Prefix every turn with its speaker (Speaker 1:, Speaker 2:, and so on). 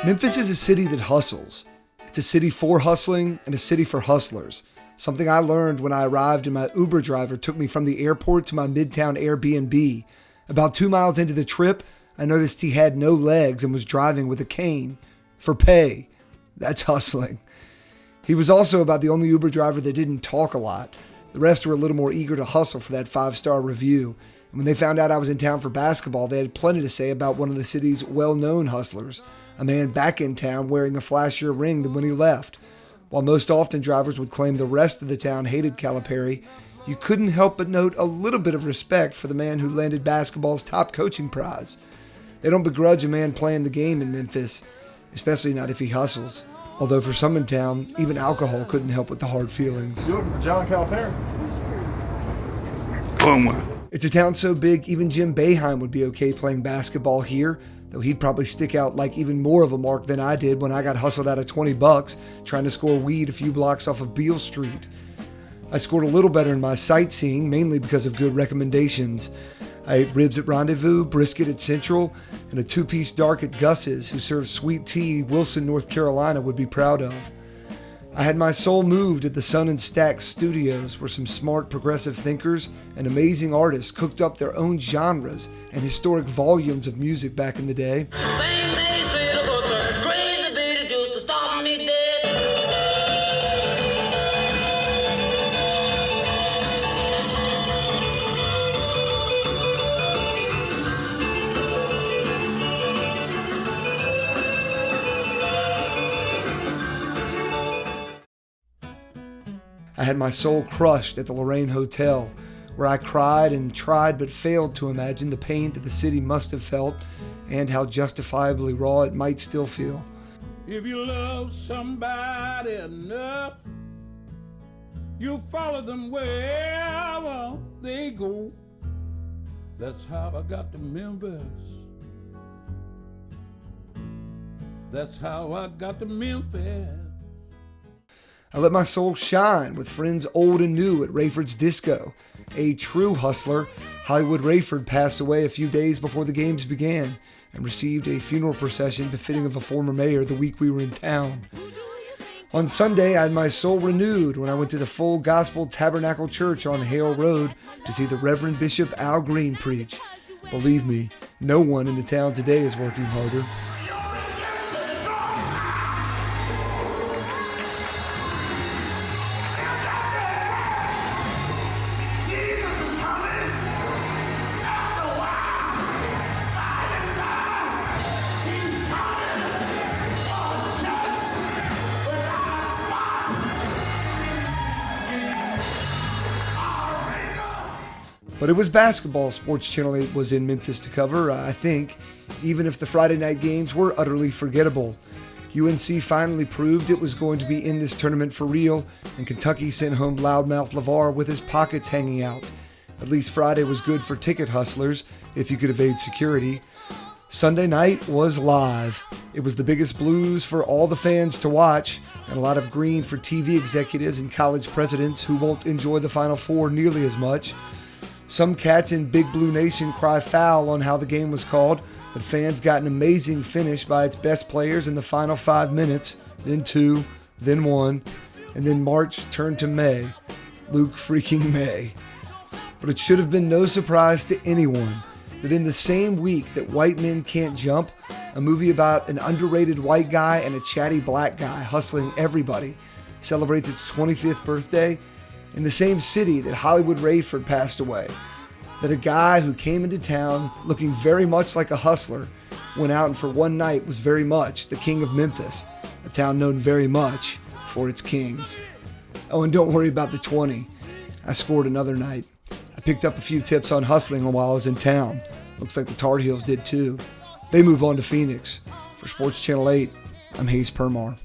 Speaker 1: Memphis is a city that hustles. It's a city for hustling and a city for hustlers. Something I learned when I arrived and my Uber driver took me from the airport to my Midtown Airbnb. About 2 miles into the trip, I noticed he had no legs and was driving with a cane. For pay. That's hustling. He was also about the only Uber driver that didn't talk a lot. The rest were a little more eager to hustle for that 5-star review. And when they found out I was in town for basketball, they had plenty to say about one of the city's well-known hustlers, a man back in town wearing a flashier ring than when he left. While most often drivers would claim the rest of the town hated Calipari, you couldn't help but note a little bit of respect for the man who landed basketball's top coaching prize. They don't begrudge a man playing the game in Memphis, especially not if he hustles. Although for some in town, even alcohol couldn't help with the hard feelings.
Speaker 2: Do it for John Calipari.
Speaker 3: Boom.
Speaker 1: It's a town so big, even Jim Boeheim would be okay playing basketball here, though he'd probably stick out like even more of a mark than I did when I got hustled out of $20 trying to score weed a few blocks off of Beale Street. I scored a little better in my sightseeing, mainly because of good recommendations. I ate ribs at Rendezvous, brisket at Central, and a 2-piece dark at Gus's, who serves sweet tea Wilson, North Carolina would be proud of. I had my soul moved at the Sun and Stack Studios, where some smart progressive thinkers and amazing artists cooked up their own genres and historic volumes of music back in the day. I had my soul crushed at the Lorraine Hotel, where I cried and tried but failed to imagine the pain that the city must have felt and how justifiably raw it might still feel.
Speaker 4: If you love somebody enough, you'll follow them wherever they go. That's how I got to Memphis. That's how I got to Memphis.
Speaker 1: I let my soul shine with friends old and new at Rayford's Disco. A true hustler, Hollywood Rayford passed away a few days before the games began and received a funeral procession befitting of a former mayor the week we were in town. On Sunday, I had my soul renewed when I went to the Full Gospel Tabernacle Church on Hale Road to see the Reverend Bishop Al Green preach. Believe me, no one in the town today is working harder. But it was basketball Sports Channel 8 was in Memphis to cover, I think, even if the Friday night games were utterly forgettable. UNC finally proved it was going to be in this tournament for real, and Kentucky sent home loudmouth LeVar with his pockets hanging out. At least Friday was good for ticket hustlers, if you could evade security. Sunday night was live. It was the biggest blues for all the fans to watch, and a lot of green for TV executives and college presidents who won't enjoy the Final Four nearly as much. Some cats in Big Blue Nation cry foul on how the game was called, but fans got an amazing finish by its best players in the final 5 minutes, then 2, then 1, and then March turned to May. Luke freaking May. But it should have been no surprise to anyone that in the same week that White Men Can't Jump, a movie about an underrated white guy and a chatty black guy hustling everybody, celebrates its 25th birthday, in the same city that Hollywood Rayford passed away, that a guy who came into town looking very much like a hustler went out and for one night was very much the king of Memphis, a town known very much for its kings. Oh, and don't worry about the 20. I scored another night. I picked up a few tips on hustling while I was in town. Looks like the Tar Heels did too. They move on to Phoenix. For Sports Channel 8, I'm Hayes Permar.